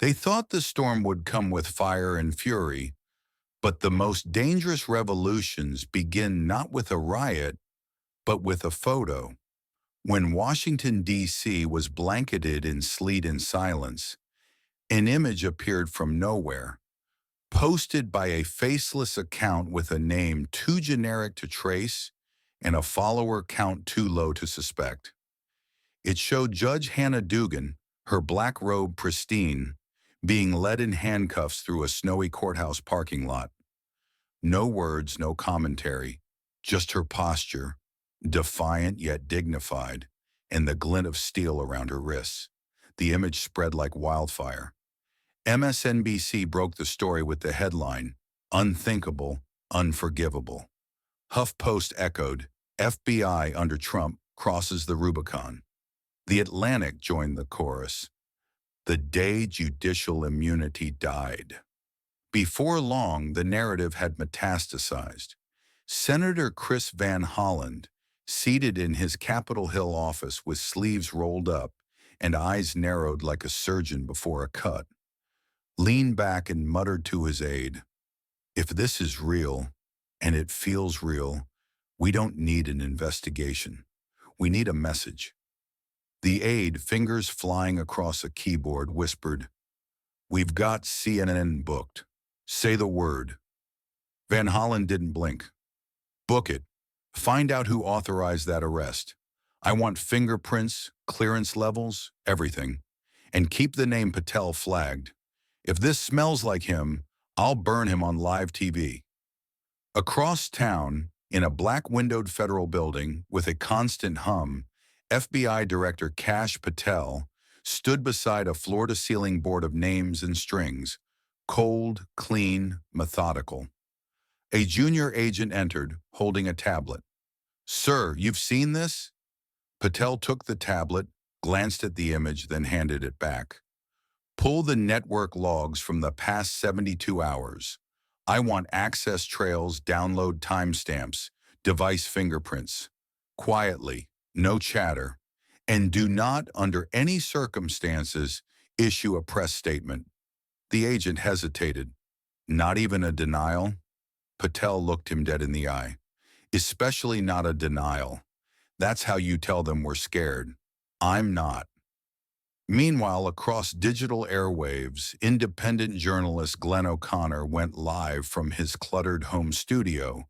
They thought the storm would come with fire and fury, but the most dangerous revolutions begin not with a riot, but with a photo. When Washington, D.C. was blanketed in sleet and silence, an image appeared from nowhere, posted by a faceless account with a name too generic to trace and a follower count too low to suspect. It showed Judge Hannah Dugan, her black robe pristine, being led in handcuffs through a snowy courthouse parking lot. No words, no commentary, just her posture, defiant yet dignified, and the glint of steel around her wrists. The image spread like wildfire. MSNBC broke the story with the headline, "Unthinkable, Unforgivable." HuffPost echoed, "FBI under Trump crosses the Rubicon." The Atlantic joined the chorus, "The day judicial immunity died." Before long, the narrative had metastasized. Senator Chris Van Holland, seated in his Capitol Hill office with sleeves rolled up and eyes narrowed like a surgeon before a cut, leaned back and muttered to his aide, "If this is real, and it feels real, we don't need an investigation. We need a message." The aide, fingers flying across a keyboard, whispered, "We've got CNN booked. Say the word." Van Holland didn't blink. "Book it. Find out who authorized that arrest. I want fingerprints, clearance levels, everything. And keep the name Patel flagged. If this smells like him, I'll burn him on live TV." Across town, in a black-windowed federal building with a constant hum, FBI Director Cash Patel stood beside a floor-to-ceiling board of names and strings, cold, clean, methodical. A junior agent entered, holding a tablet. "Sir, you've seen this?" Patel took the tablet, glanced at the image, then handed it back. "Pull the network logs from the past 72 hours. I want access trails, download timestamps, device fingerprints. Quietly, no chatter. And do not, under any circumstances, issue a press statement." The agent hesitated. "Not even a denial?" Patel looked him dead in the eye. "Especially not a denial. That's how you tell them we're scared. I'm not." Meanwhile, across digital airwaves, independent journalist Glenn O'Connor went live from his cluttered home studio,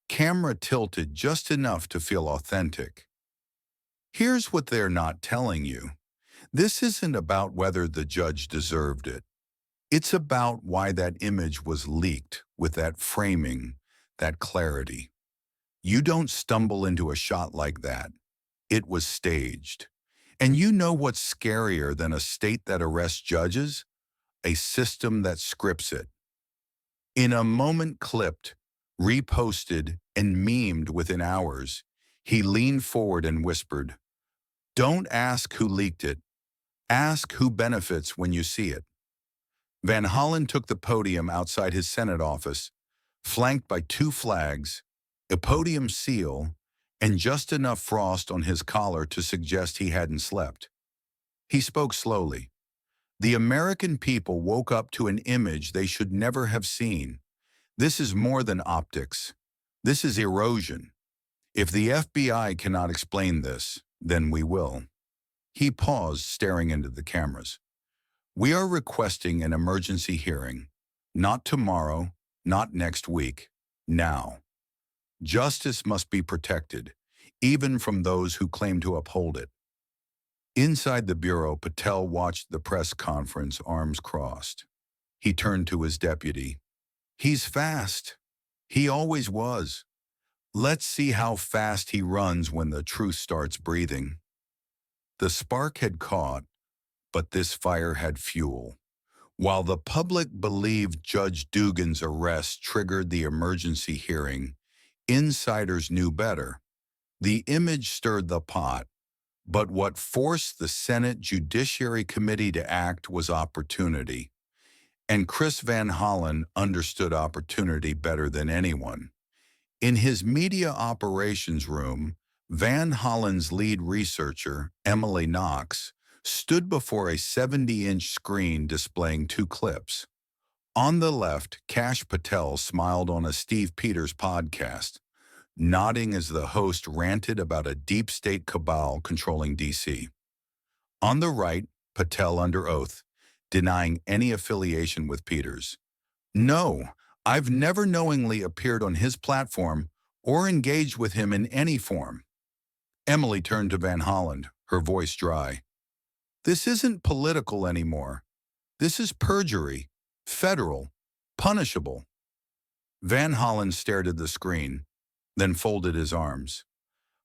camera tilted just enough to feel authentic. "Here's what they're not telling you. This isn't about whether the judge deserved it. It's about why that image was leaked with that framing, that clarity. You don't stumble into a shot like that. It was staged. And you know what's scarier than a state that arrests judges? A system that scripts it." In a moment clipped, reposted, and memed within hours, he leaned forward and whispered, "Don't ask who leaked it. Ask who benefits when you see it." Van Holland took the podium outside his Senate office, flanked by two flags, a podium seal, and just enough frost on his collar to suggest he hadn't slept. He spoke slowly. "The American people woke up to an image they should never have seen. This is more than optics. This is erosion. If the FBI cannot explain this, then we will." He paused, staring into the cameras. "We are requesting an emergency hearing. Not tomorrow, not next week. Now. Justice must be protected, even from those who claim to uphold it." Inside the bureau, Patel watched the press conference, arms crossed. He turned to his deputy. "He's fast. He always was. Let's see how fast he runs when the truth starts breathing." The spark had caught, but this fire had fuel. While the public believed Judge Dugan's arrest triggered the emergency hearing, insiders knew better. The image stirred the pot, but what forced the Senate Judiciary Committee to act was opportunity. And Chris Van Holland understood opportunity better than anyone. In his media operations room, Van Holland's lead researcher, Emily Knox, stood before a 70-inch screen displaying two clips. On the left, Cash Patel smiled on a Steve Peters podcast, nodding as the host ranted about a deep state cabal controlling D.C. On the right, Patel under oath, denying any affiliation with Peters. "No, I've never knowingly appeared on his platform or engaged with him in any form." Emily turned to Van Holland, her voice dry. "This isn't political anymore. This is perjury, federal, punishable." Van Holland stared at the screen, then folded his arms.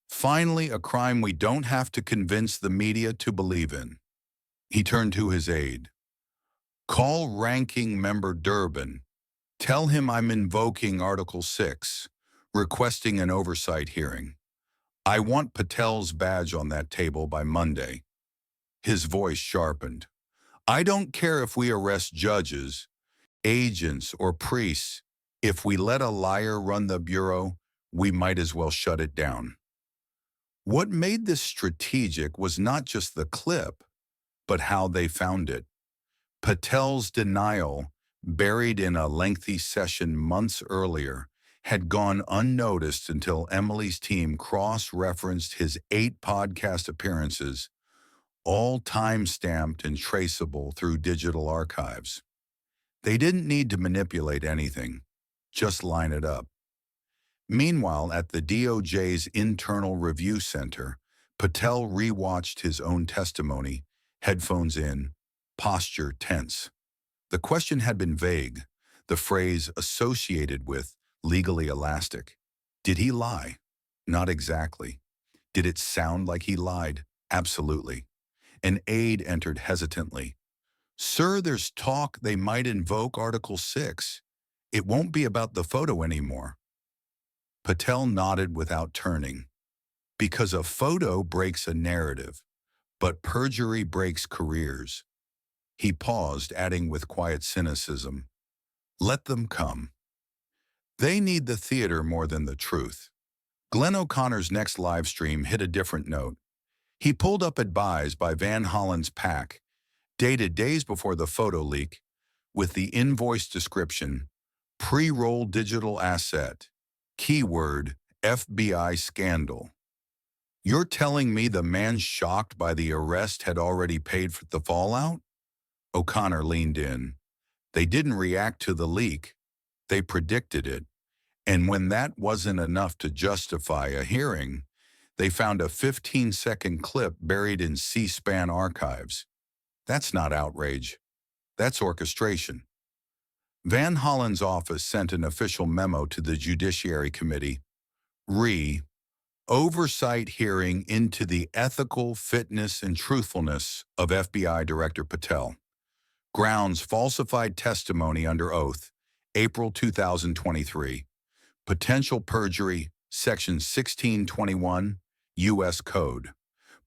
"Finally, a crime we don't have to convince the media to believe in." He turned to his aide. "Call Ranking Member Durbin. Tell him I'm invoking Article 6, requesting an oversight hearing. I want Patel's badge on that table by Monday." His voice sharpened. "I don't care if we arrest judges, agents, or priests. If we let a liar run the bureau, we might as well shut it down." What made this strategic was not just the clip, but how they found it. Patel's denial, buried in a lengthy session months earlier, had gone unnoticed until Emily's team cross-referenced his 8 podcast appearances, all time-stamped and traceable through digital archives. They didn't need to manipulate anything, just line it up. Meanwhile, at the DOJ's Internal Review Center, Patel rewatched his own testimony, headphones in, posture tense. The question had been vague, the phrase associated with legally elastic. Did he lie? Not exactly. Did it sound like he lied? Absolutely. An aide entered hesitantly. "Sir, there's talk they might invoke Article 6. It won't be about the photo anymore." Patel nodded without turning. "Because a photo breaks a narrative, but perjury breaks careers." He paused, adding with quiet cynicism, "Let them come. They need the theater more than the truth." Glenn O'Connor's next live stream hit a different note. He pulled up advised by Van Holland's pack, dated days before the photo leak, with the invoice description, "Pre-roll digital asset, keyword FBI scandal." "You're telling me the man shocked by the arrest had already paid for the fallout?" O'Connor leaned in. "They didn't react to the leak. They predicted it. And when that wasn't enough to justify a hearing, they found a 15-second clip buried in C-SPAN archives. That's not outrage. That's orchestration." Van Holland's office sent an official memo to the Judiciary Committee. Oversight hearing into the ethical fitness and truthfulness of FBI Director Patel. Grounds falsified testimony under oath, April 2023. Potential perjury, Section 1621, U.S. Code.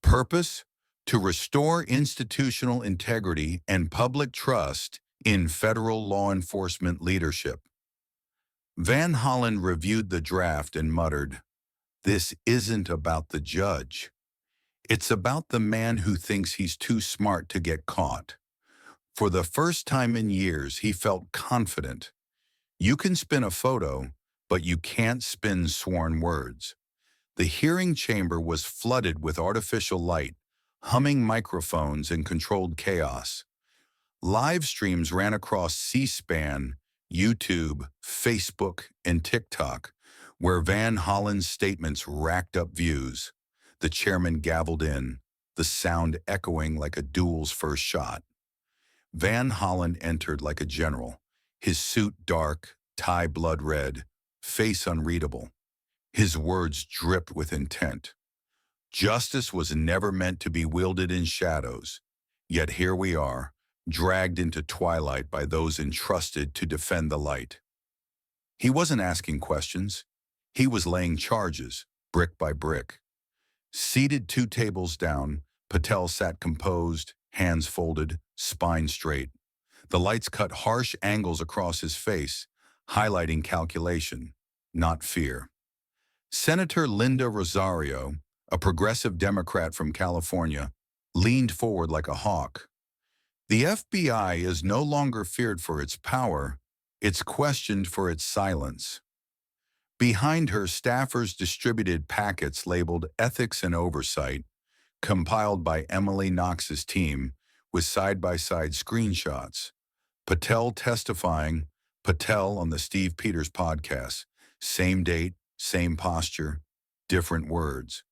Purpose: to restore institutional integrity and public trust in federal law enforcement leadership. Van Holland reviewed the draft and muttered, "This isn't about the judge. It's about the man who thinks he's too smart to get caught." For the first time in years, he felt confident. You can spin a photo, but you can't spin sworn words. The hearing chamber was flooded with artificial light, humming microphones and controlled chaos. Live streams ran across C-SPAN, YouTube, Facebook, and TikTok, where Van Holland's statements racked up views. The chairman gavelled in, the sound echoing like a duel's first shot. Van Holland entered like a general, his suit dark, tie blood red, face unreadable. His words dripped with intent. Justice was never meant to be wielded in shadows, yet here we are, dragged into twilight by those entrusted to defend the light. He wasn't asking questions. He was laying charges, brick by brick. Seated 2 tables down, Patel sat composed, hands folded, spine straight. The lights cut harsh angles across his face, highlighting calculation, not fear. Senator Linda Rosario, a progressive Democrat from California, leaned forward like a hawk. The FBI is no longer feared for its power, it's questioned for its silence. Behind her, staffers distributed packets labeled Ethics and Oversight, compiled by Emily Knox's team, with side-by-side screenshots. Patel testifying, Patel on the Steve Peters podcast. Same date, same posture, different words.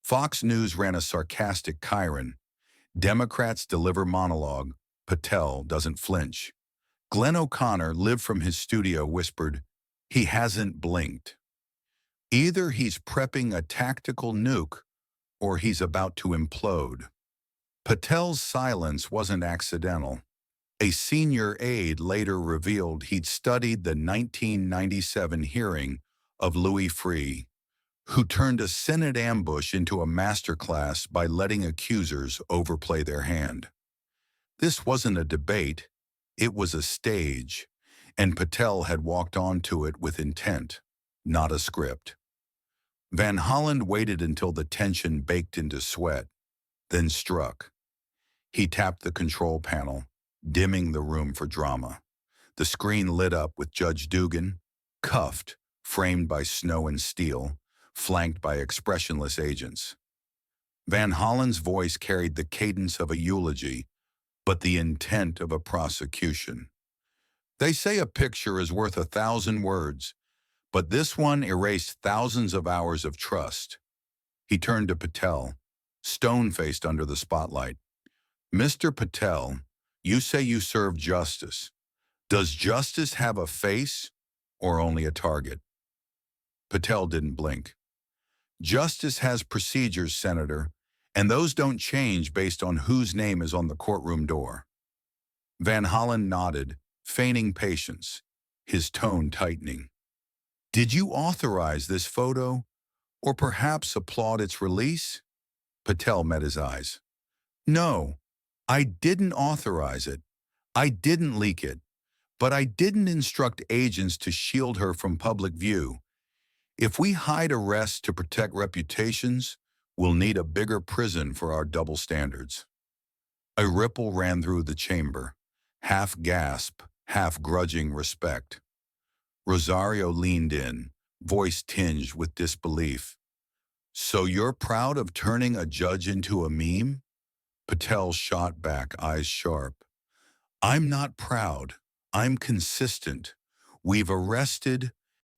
Fox News ran a sarcastic chyron. Democrats deliver monologue, Patel doesn't flinch. Glenn O'Connor, lived from his studio, whispered, "He hasn't blinked." Either he's prepping a tactical nuke or he's about to implode. Patel's silence wasn't accidental. A senior aide later revealed he'd studied the 1997 hearing of Louis Freeh, who turned a Senate ambush into a masterclass by letting accusers overplay their hand. This wasn't a debate, it was a stage, and Patel had walked onto it with intent, not a script. Van Holland waited until the tension baked into sweat, then struck. He tapped the control panel, dimming the room for drama. The screen lit up with Judge Dugan, cuffed, framed by snow and steel, flanked by expressionless agents. Van Holland's voice carried the cadence of a eulogy, but the intent of a prosecution. They say a picture is worth 1,000 words, but this one erased thousands of hours of trust. He turned to Patel, stone-faced under the spotlight. "Mr. Patel, you say you serve justice. Does justice have a face or only a target?" Patel didn't blink. "Justice has procedures, Senator, and those don't change based on whose name is on the courtroom door." Van Holland nodded, feigning patience, his tone tightening. "Did you authorize this photo, or perhaps applaud its release?" Patel met his eyes. "No, I didn't authorize it. I didn't leak it. But I didn't instruct agents to shield her from public view. If we hide arrests to protect reputations, we'll need a bigger prison for our double standards." A ripple ran through the chamber, half gasp, half grudging respect. Rosario leaned in, voice tinged with disbelief. "So you're proud of turning a judge into a meme?" Patel shot back, eyes sharp. "I'm not proud. I'm consistent. We've arrested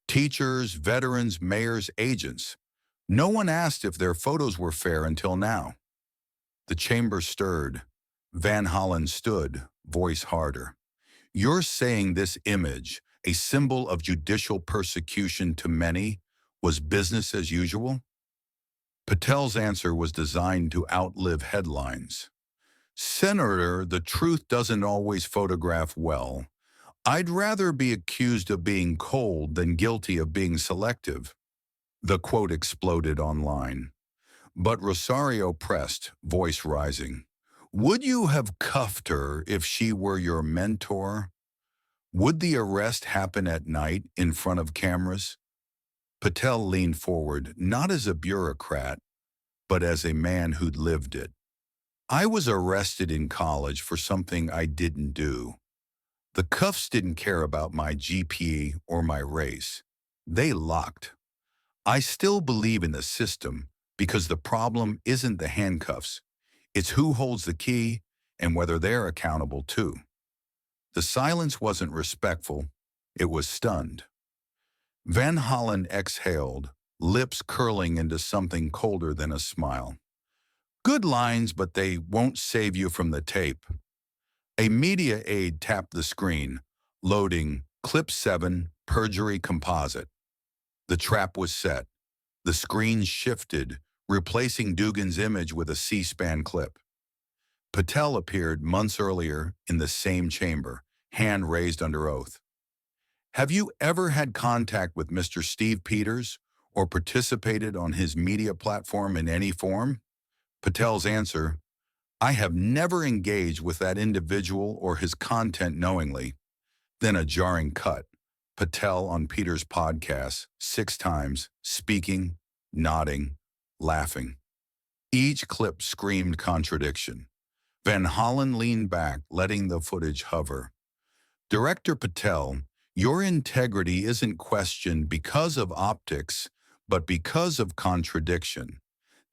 teachers, veterans, mayors, agents. No one asked if their photos were fair until now." The chamber stirred. Van Holland stood, voice harder. "You're saying this image, a symbol of judicial persecution to many, was business as usual?" Patel's answer was designed to outlive headlines. "Senator, the truth doesn't always photograph well. I'd rather be accused of being cold than guilty of being selective." The quote exploded online. But Rosario pressed, voice rising. "Would you have cuffed her if she were your mentor? Would the arrest happen at night in front of cameras?" Patel leaned forward, not as a bureaucrat, but as a man who'd lived it. "I was arrested in college for something I didn't do. The cuffs didn't care about my GPA or my race. They locked. I still believe in the system because the problem isn't the handcuffs. It's who holds the key and whether they're accountable too." The silence wasn't respectful, it was stunned. Van Holland exhaled, lips curling into something colder than a smile. "Good lines, but they won't save you from the tape." A media aide tapped the screen, loading Clip 7, Perjury Composite. The trap was set. The screen shifted, replacing Dugan's image with a C-SPAN clip. Patel appeared months earlier in the same chamber, hand raised under oath. "Have you ever had contact with Mr. Steve Peters or participated on his media platform in any form?" Patel's answer, "I have never engaged with that individual or his content knowingly." Then a jarring cut. Patel on Peters' podcast, 6 times, speaking, nodding, laughing. Each clip screamed contradiction. Van Holland leaned back, letting the footage hover. Director Patel, your integrity isn't questioned because of optics, but because of contradiction.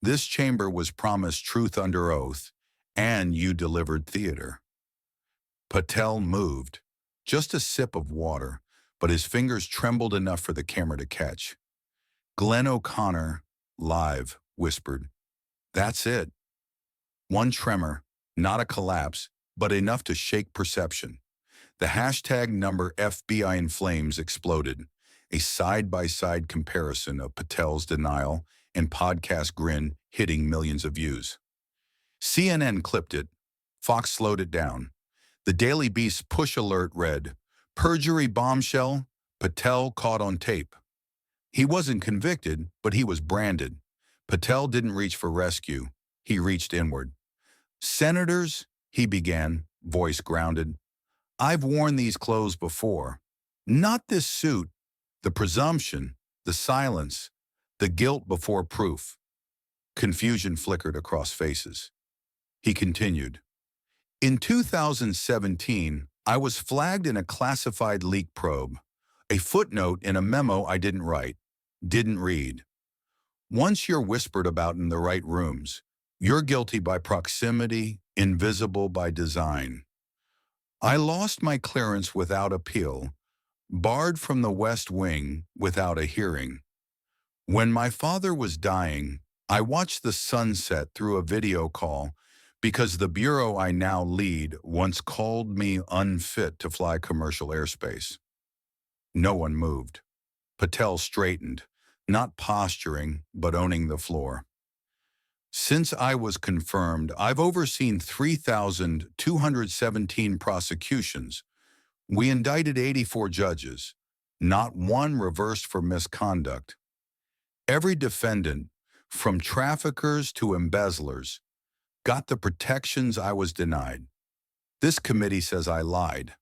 This chamber was promised truth under oath, and you delivered theater. Patel moved, just a sip of water, but his fingers trembled enough for the camera to catch. Glenn O'Connor, live, whispered, "That's it." One tremor, not a collapse, but enough to shake perception. The hashtag number FBI in flames exploded, a side-by-side comparison of Patel's denial and podcast grin hitting millions of views. CNN clipped it. Fox slowed it down. The Daily Beast's push alert read, "Perjury bombshell, Patel caught on tape." He wasn't convicted, but he was branded. Patel didn't reach for rescue. He reached inward. "Senators," he began, voice grounded, "I've worn these clothes before. Not this suit. The presumption, the silence, the guilt before proof." Confusion flickered across faces. He continued, "In 2017, I was flagged in a classified leak probe, a footnote in a memo I didn't write, didn't read. Once you're whispered about in the right rooms, you're guilty by proximity, invisible by design. I lost my clearance without appeal, barred from the West Wing without a hearing. When my father was dying, I watched the sunset through a video call because the bureau I now lead once called me unfit to fly commercial airspace." No one moved. Patel straightened, not posturing, but owning the floor. "Since I was confirmed, I've overseen 3,217 prosecutions. We indicted 84 judges, not one reversed for misconduct. Every defendant, from traffickers to embezzlers, got the protections I was denied. This committee says I lied.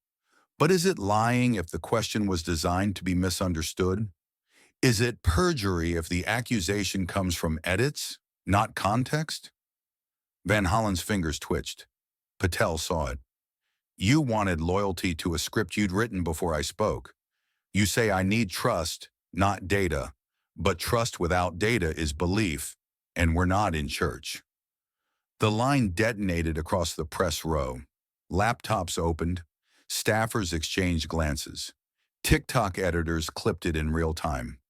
But is it lying if the question was designed to be misunderstood? Is it perjury if the accusation comes from edits, not context?" Van Hollen's fingers twitched. Patel saw it. "You wanted loyalty to a script you'd written before I spoke. You say I need trust, not data. But trust without data is belief, and we're not in church." The line detonated across the press row. Laptops opened. Staffers exchanged glances. TikTok editors clipped it in real time.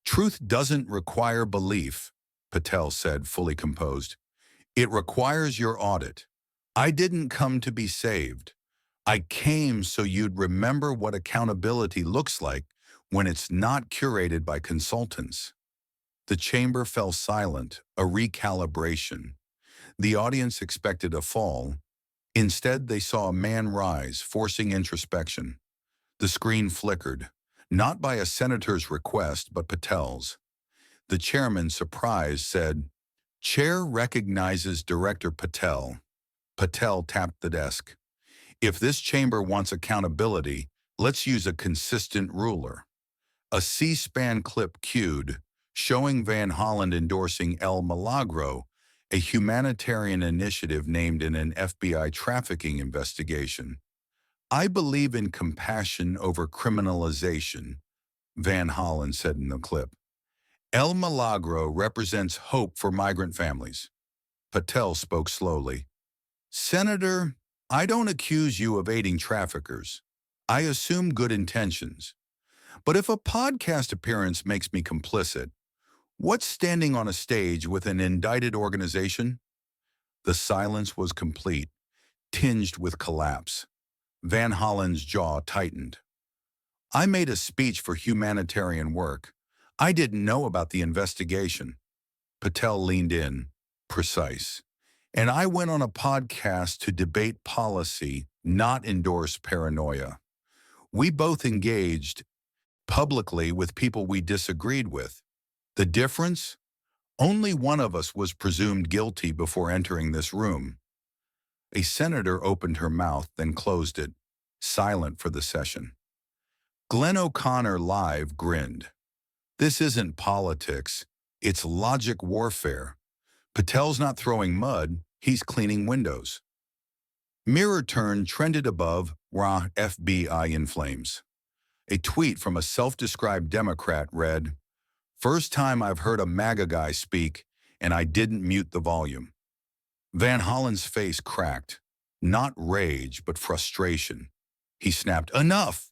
"Truth doesn't require belief," Patel said, fully composed. "It requires your audit. I didn't come to be saved. I came so you'd remember what accountability looks like when it's not curated by consultants." The chamber fell silent, a recalibration. The audience expected a fall. Instead, they saw a man rise, forcing introspection. The screen flickered, not by a senator's request, but Patel's. The chairman, surprised, said, "Chair recognizes Director Patel." Patel tapped the desk. "If this chamber wants accountability, let's use a consistent ruler." A C-SPAN clip cued, showing Van Holland endorsing El Milagro, a humanitarian initiative named in an FBI trafficking investigation. "I believe in compassion over criminalization," Van Holland said in the clip. "El Milagro represents hope for migrant families." Patel spoke slowly. "Senator, I don't accuse you of aiding traffickers. I assume good intentions. But if a podcast appearance makes me complicit, what's standing on a stage with an indicted organization?" The silence was complete, tinged with collapse. Van Hollen's jaw tightened. "I made a speech for humanitarian work. I didn't know about the investigation." Patel leaned in, precise. "And I went on a podcast to debate policy, not endorse paranoia. We both engaged publicly with people we disagreed with. The difference? Only one of us was presumed guilty before entering this room." A senator opened her mouth, then closed it, silent for the session. Glenn O'Connor live grinned. "This isn't politics, it's logic warfare. Patel's not throwing mud, he's cleaning windows. Mirror turn trended above, rah, FBI in flames. A tweet from a self-described Democrat read, "First time I've heard a MAGA guy speak, and I didn't mute the volume." Van Holland's face cracked. Not rage, but frustration. He snapped, "Enough!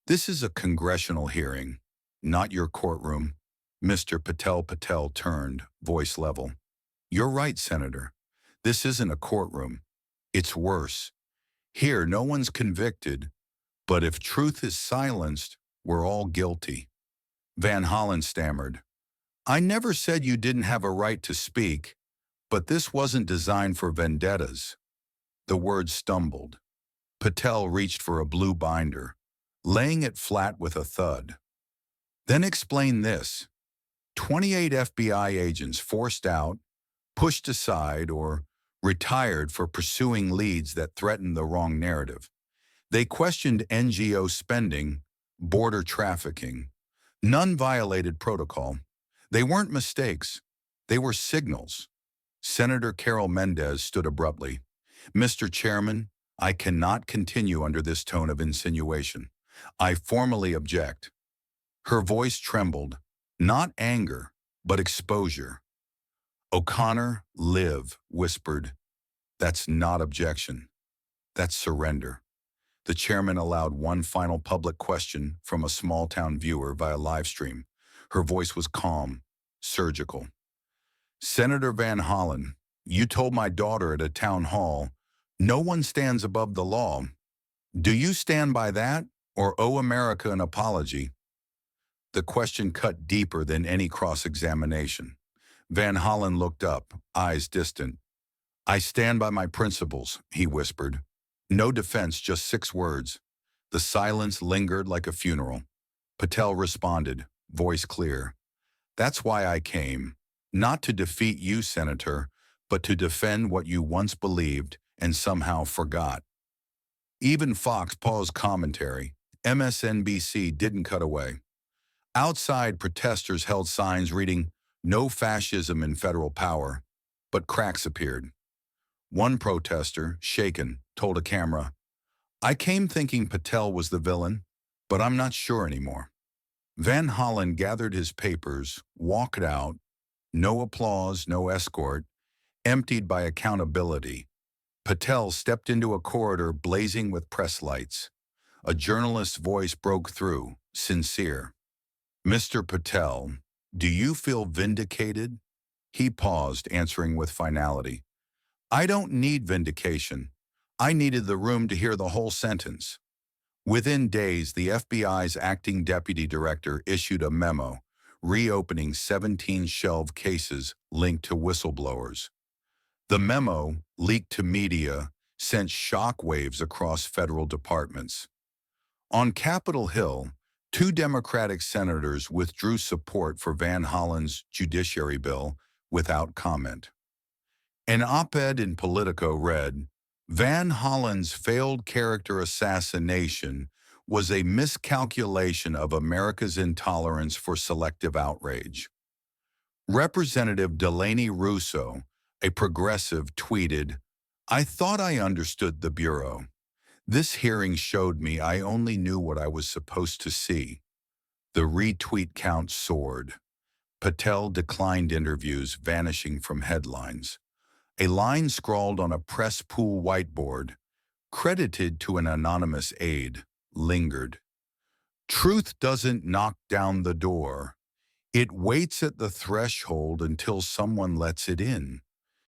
This is a congressional hearing, not your courtroom." Mr. Patel turned, voice level. "You're right, Senator. This isn't a courtroom. It's worse. Here, no one's convicted, but if truth is silenced, we're all guilty." Van Holland stammered, "I never said you didn't have a right to speak, but this wasn't designed for vendettas." The words stumbled. Patel reached for a blue binder, laying it flat with a thud. "Then explain this. 28 FBI agents forced out, pushed aside, or retired for pursuing leads that threatened the wrong narrative. They questioned NGO spending, border trafficking. None violated protocol. They weren't mistakes. They were signals." Senator Carol Mendez stood abruptly. "Mr. Chairman, I cannot continue under this tone of insinuation. I formally object." Her voice trembled, not anger, but exposure. O'Connor, Liv, whispered, "That's not objection. That's surrender." The chairman allowed one final public question from a small-town viewer via live stream. Her voice was calm, surgical. "Senator Van Holland, you told my daughter at a town hall, 'No one stands above the law.' Do you stand by that, or owe America an apology?" The question cut deeper than any cross-examination. Van Holland looked up, eyes distant. "I stand by my principles," he whispered. No defense, just 6 words. The silence lingered like a funeral. Patel responded, voice clear. "That's why I came. Not to defeat you, Senator, but to defend what you once believed and somehow forgot." Even Fox paused commentary. MSNBC didn't cut away. Outside, protesters held signs reading, "No fascism in federal power," but cracks appeared. One protester, shaken, told a camera, "I came thinking Patel was the villain, but I'm not sure anymore." Van Holland gathered his papers, walked out, no applause, no escort, emptied by accountability. Patel stepped into a corridor blazing with press lights. A journalist's voice broke through, sincere. "Mr. Patel, do you feel vindicated?" He paused, answering with finality. "I don't need vindication. I needed the room to hear the whole sentence." Within days, the FBI's acting deputy director issued a memo reopening 17 shelved cases linked to whistleblowers. The memo, leaked to media, sent shockwaves across federal departments. On Capitol Hill, 2 Democratic senators withdrew support for Van Holland's judiciary bill without comment. An op-ed in Politico read, "Van Holland's failed character assassination was a miscalculation of America's intolerance for selective outrage." Representative Delaney Russo, a progressive, tweeted, "I thought I understood the Bureau. This hearing showed me I only knew what I was supposed to see." The retweet count soared. Patel declined interviews, vanishing from headlines. A line scrawled on a press pool whiteboard, credited to an anonymous aide, lingered. "Truth doesn't knock down the door. It waits at the threshold until someone lets it in."